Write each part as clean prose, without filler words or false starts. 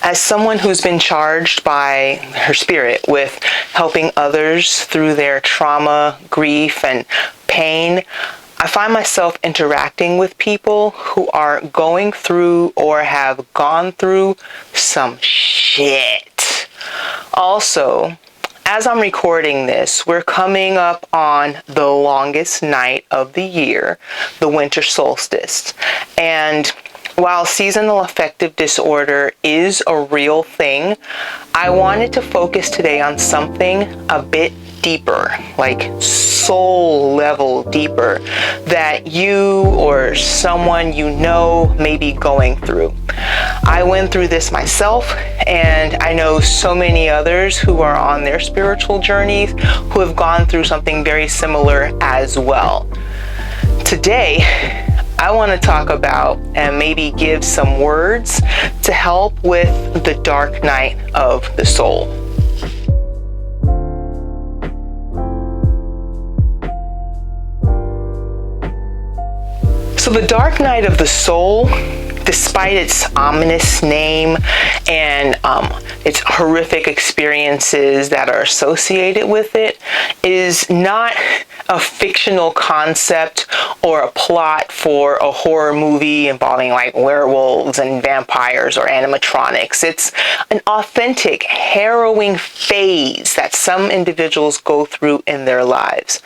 As someone who's been charged by her spirit with helping others through their trauma, grief, and pain, I find myself interacting with people who are going through or have gone through some shit. Also, as I'm recording this, we're coming up on the longest night of the year, the winter solstice. And while seasonal affective disorder is a real thing, I wanted to focus today on something a bit deeper, like soul level deeper, that you or someone you know may be going through. I went through this myself, and I know so many others who are on their spiritual journeys who have gone through something very similar as well. Today, I want to talk about and maybe give some words to help with the dark night of the soul. So the dark night of the soul, despite its ominous name and its horrific experiences that are associated with it, is not a fictional concept or a plot for a horror movie involving like werewolves and vampires or animatronics. It's an authentic, harrowing phase that some individuals go through in their lives.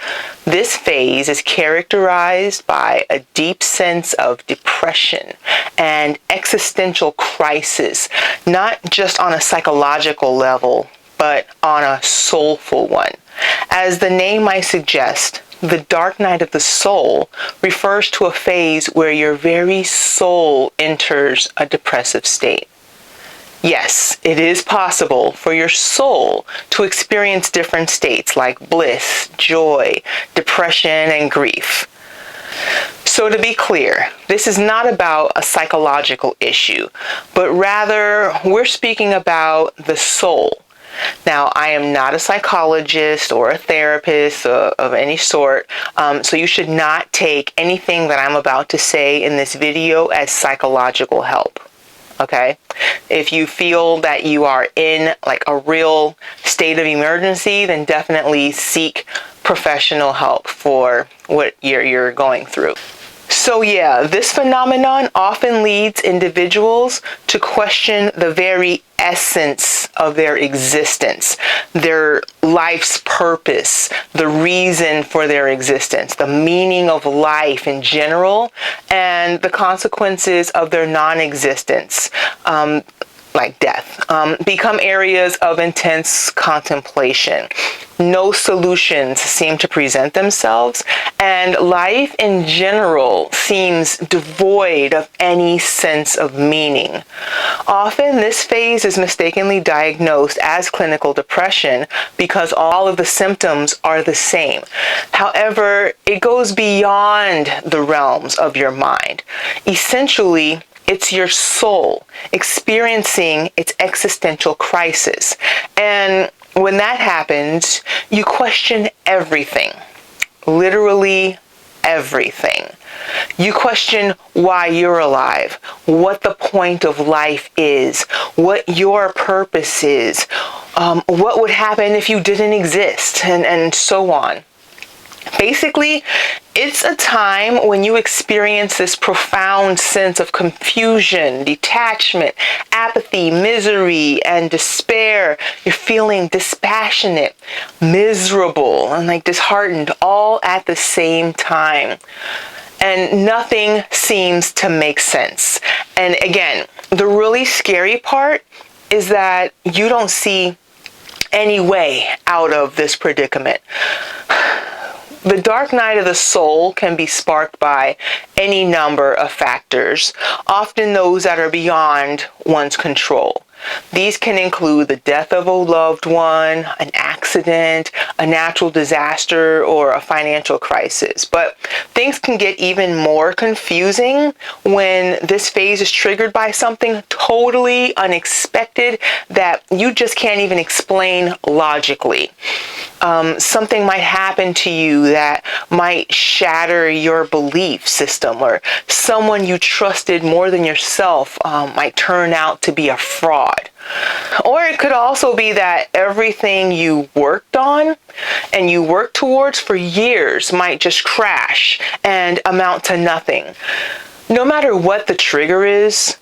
This phase is characterized by a deep sense of depression and existential crisis, not just on a psychological level, but on a soulful one. As the name might suggest, the dark night of the soul refers to a phase where your very soul enters a depressive state. Yes, it is possible for your soul to experience different states like bliss, joy, depression, and grief. So to be clear, this is not about a psychological issue, but rather we're speaking about the soul. Now, I am not a psychologist or a therapist of any sort, so you should not take anything that I'm about to say in this video as psychological help. Okay? If you feel that you are in like a real state of emergency, then definitely seek professional help for what you're going through. So yeah, this phenomenon often leads individuals to question the very essence of their existence, their life's purpose, the reason for their existence, the meaning of life in general, and the consequences of their non-existence, like death, become areas of intense contemplation. No solutions seem to present themselves, and life in general seems devoid of any sense of meaning. Often this phase is mistakenly diagnosed as clinical depression because all of the symptoms are the same. However, it goes beyond the realms of your mind. Essentially, it's your soul experiencing its existential crisis. And when that happens, you question everything, literally everything. You question why you're alive, what the point of life is, what your purpose is, what would happen if you didn't exist, and so on. Basically, it's a time when you experience this profound sense of confusion, detachment, apathy, misery, and despair. You're feeling dispassionate, miserable, and like disheartened all at the same time. And nothing seems to make sense. And again, the really scary part is that you don't see any way out of this predicament. The dark night of the soul can be sparked by any number of factors, often those that are beyond one's control. These can include the death of a loved one, an accident, a natural disaster, or a financial crisis. But things can get even more confusing when this phase is triggered by something totally unexpected that you just can't even explain logically. Something might happen to you that might shatter your belief system, or someone you trusted more than yourself might turn out to be a fraud. Or it could also be that everything you worked on and you worked towards for years might just crash and amount to nothing. No matter what the trigger is,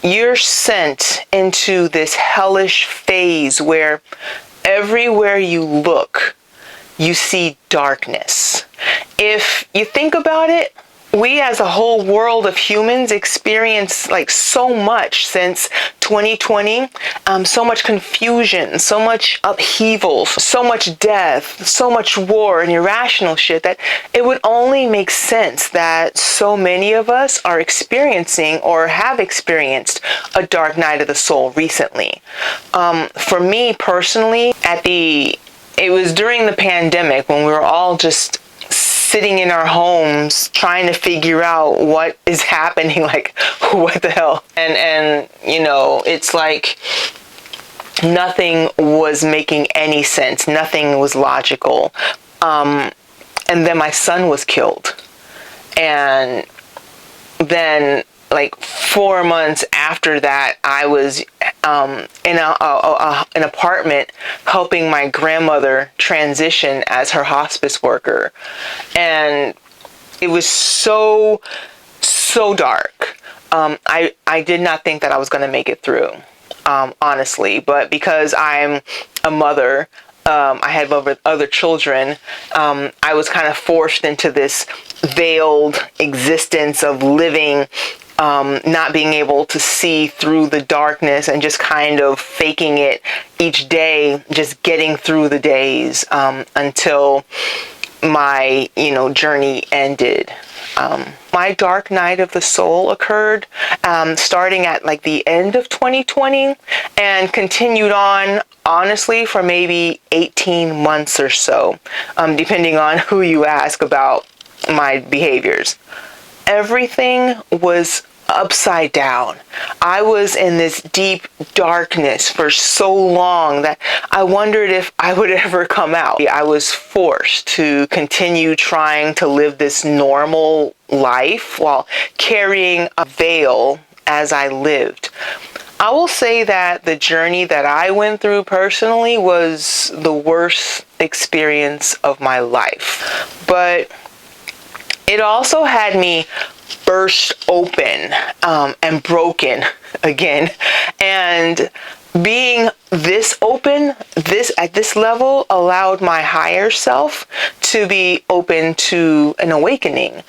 you're sent into this hellish phase where everywhere you look, you see darkness. If you think about it, we as a whole world of humans experience like so much since 2020, so much confusion, so much upheaval, so much death, so much war and irrational shit that it would only make sense that so many of us are experiencing or have experienced a dark night of the soul recently. For me personally, it was during the pandemic when we were all just sitting in our homes trying to figure out what is happening, like what the hell, and it's like nothing was making any sense, nothing was logical, and then my son was killed, and then like 4 months after that, I was in an apartment helping my grandmother transition as her hospice worker. And it was so dark. I did not think that I was going to make it through, honestly. But because I'm a mother, I had other children, I was kind of forced into this veiled existence of living, not being able to see through the darkness and just kind of faking it each day, just getting through the days until my, journey ended. My dark night of the soul occurred starting at like the end of 2020 and continued on, honestly, for maybe 18 months or so, depending on who you ask about my behaviors. Everything was upside down. I was in this deep darkness for so long that I wondered if I would ever come out. I was forced to continue trying to live this normal life while carrying a veil as I lived. I will say that the journey that I went through personally was the worst experience of my life. But it also had me burst open and broken again. And being this open, at this level, allowed my higher self to be open to an awakening.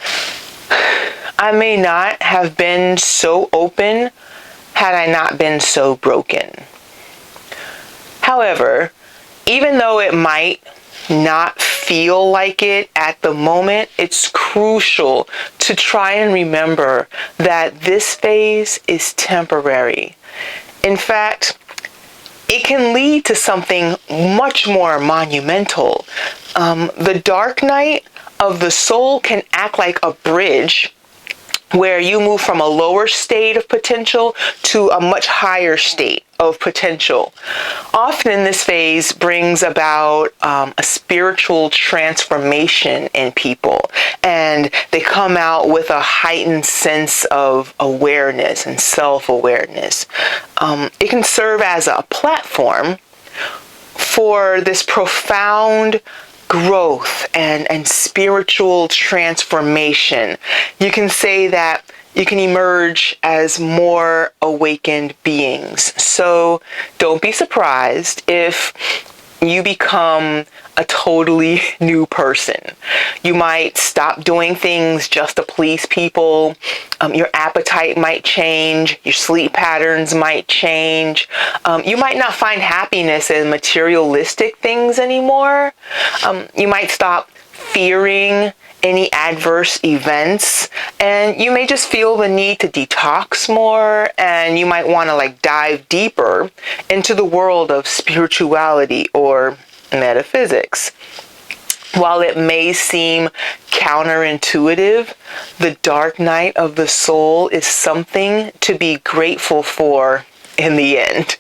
I may not have been so open had I not been so broken. However, even though it might not feel like it at the moment, it's crucial to try and remember that this phase is temporary. In fact, it can lead to something much more monumental. The dark night of the soul can act like a bridge where you move from a lower state of potential to a much higher state of potential. Often this phase brings about a spiritual transformation in people, and they come out with a heightened sense of awareness and self-awareness. It can serve as a platform for this profound growth and spiritual transformation. You can say that you can emerge as more awakened beings. So don't be surprised if you become a totally new person. You might stop doing things just to please people. Your appetite might change. Your sleep patterns might change. You might not find happiness in materialistic things anymore. You might stop fearing any adverse events, and you may just feel the need to detox more, and you might want to dive deeper into the world of spirituality or metaphysics. While it may seem counterintuitive, the dark night of the soul is something to be grateful for in the end.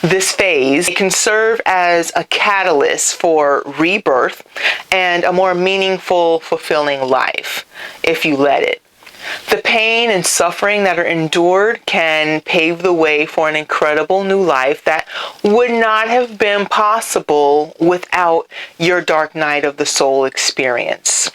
This phase can serve as a catalyst for rebirth and a more meaningful, fulfilling life, if you let it. The pain and suffering that are endured can pave the way for an incredible new life that would not have been possible without your dark night of the soul experience.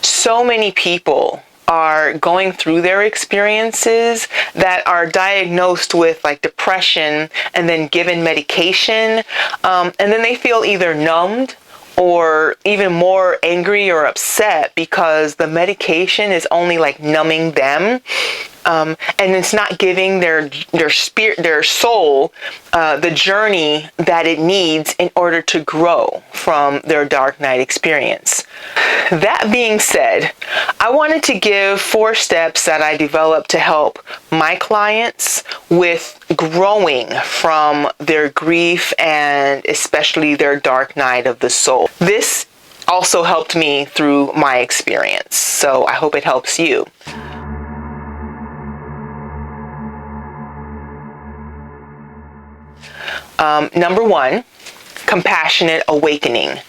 So many people are going through their experiences that are diagnosed with like depression and then given medication, and then they feel either numbed or even more angry or upset because the medication is only like numbing them, and it's not giving their spirit, their soul, the journey that it needs in order to grow from their dark night experience. That being said, I wanted to give 4 steps that I developed to help my clients with growing from their grief and especially their dark night of the soul. This also helped me through my experience, so I hope it helps you. Number 1, compassionate awakening.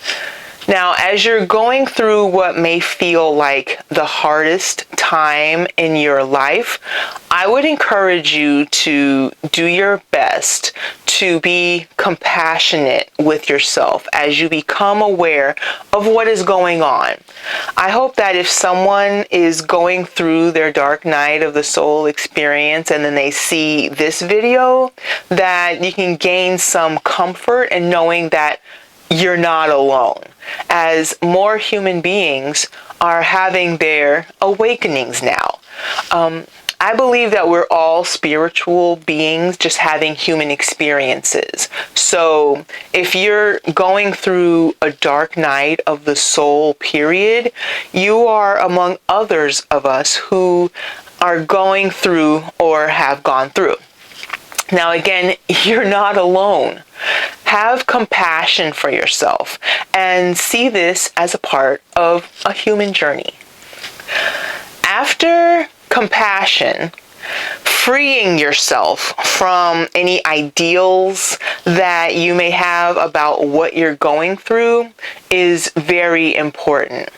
Now, as you're going through what may feel like the hardest time in your life, I would encourage you to do your best to be compassionate with yourself as you become aware of what is going on. I hope that if someone is going through their dark night of the soul experience and then they see this video, that you can gain some comfort in knowing that you're not alone, as more human beings are having their awakenings now. I believe that we're all spiritual beings just having human experiences. So if you're going through a dark night of the soul period, you are among others of us who are going through or have gone through. Now again, you're not alone. Have compassion for yourself and see this as a part of a human journey. After compassion, freeing yourself from any ideals that you may have about what you're going through is very important.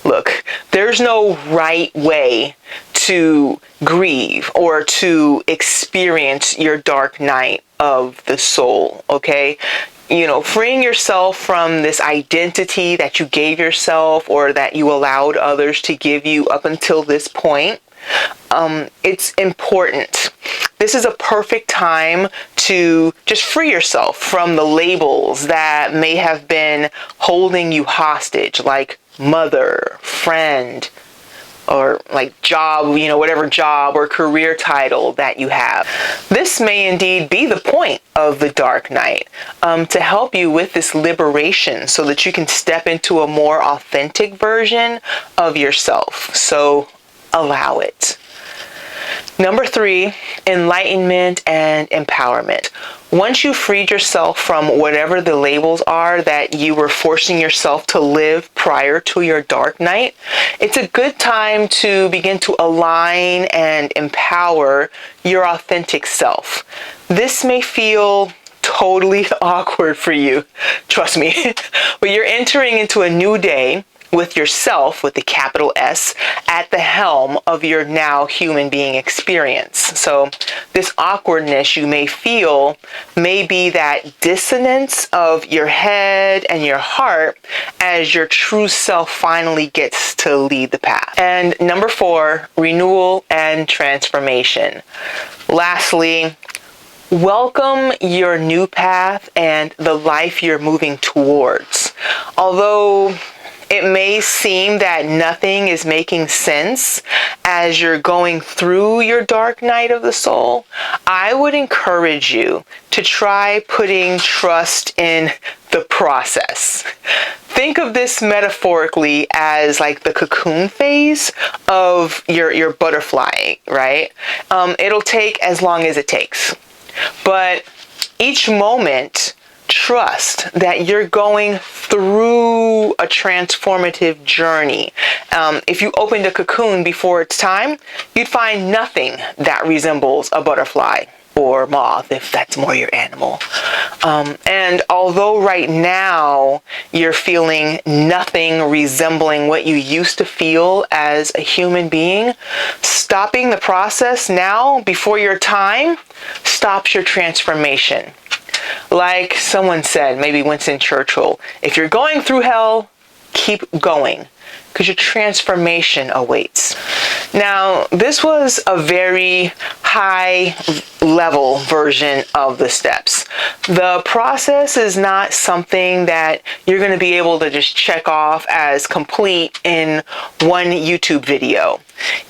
Look, there's no right way to grieve or to experience your dark night of the soul, okay? You know, freeing yourself from this identity that you gave yourself or that you allowed others to give you up until this point, it's important. This is a perfect time to just free yourself from the labels that may have been holding you hostage, like mother, friend, or like job, you know, whatever job or career title that you have. This may indeed be the point of the dark night, to help you with this liberation so that you can step into a more authentic version of yourself. So allow it. Number 3, enlightenment and empowerment. Once you've freed yourself from whatever the labels are that you were forcing yourself to live prior to your dark night, it's a good time to begin to align and empower your authentic self. This may feel totally awkward for you, trust me, but you're entering into a new day with yourself, with the capital S, at the helm of your now human being experience. So this awkwardness you may feel may be that dissonance of your head and your heart as your true self finally gets to lead the path. And number 4, renewal and transformation. Lastly, welcome your new path and the life you're moving towards. Although it may seem that nothing is making sense as you're going through your dark night of the soul, I would encourage you to try putting trust in the process. Think of this metaphorically as like the cocoon phase of your butterfly, right? It'll take as long as it takes. But each moment, trust that you're going through a transformative journey. If you opened a cocoon before it's time, you'd find nothing that resembles a butterfly. or moth, if that's more your animal. And although right now you're feeling nothing resembling what you used to feel as a human being, stopping the process now before your time stops your transformation. Like someone said, maybe Winston Churchill, if you're going through hell, keep going, because your transformation awaits. Now, this was a very high level version of the steps. The process is not something that you're going to be able to just check off as complete in one YouTube video.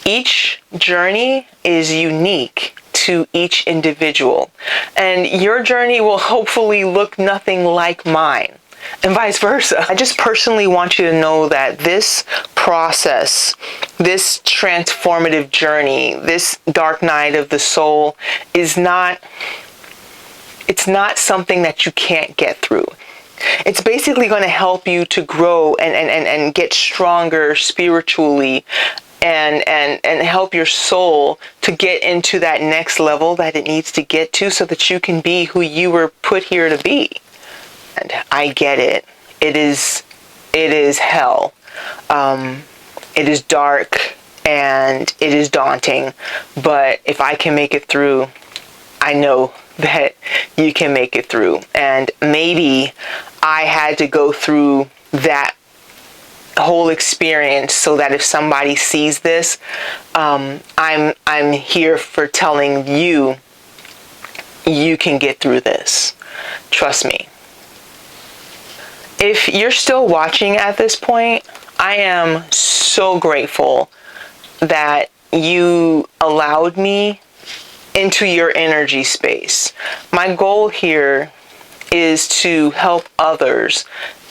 Each journey is unique to each individual, and your journey will hopefully look nothing like mine, and vice versa. I just personally want you to know that this process, this transformative journey, this dark night of the soul it's not something that you can't get through. It's basically going to help you to grow and get stronger spiritually, and help your soul to get into that next level that it needs to get to, so that you can be who you were put here to be. And I get it. It is hell. It is dark and it is daunting. But if I can make it through, I know that you can make it through. And maybe I had to go through that whole experience so that if somebody sees this, I'm here for telling you, you can get through this. Trust me. If you're still watching at this point, I am so grateful that you allowed me into your energy space. My goal here is to help others,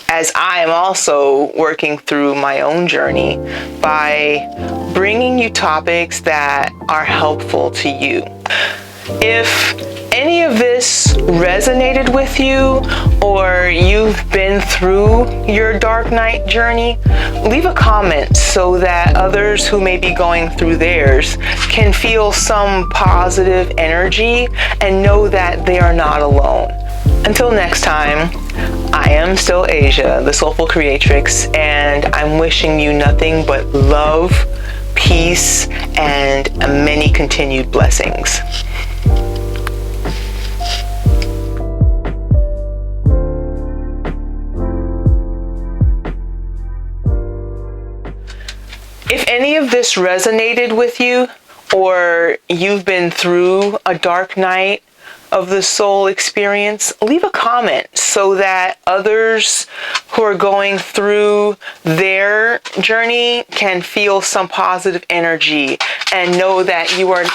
as I am also working through my own journey, by bringing you topics that are helpful to you. If any of this resonated with you, or you've been through your dark night journey, leave a comment so that others who may be going through theirs can feel some positive energy and know that they are not alone. Until next time, I am still Asia, the Soulful Creatrix, and I'm wishing you nothing but love, peace, and many continued blessings. If any of this resonated with you, or you've been through a dark night of the soul experience, leave a comment so that others who are going through their journey can feel some positive energy and know that you are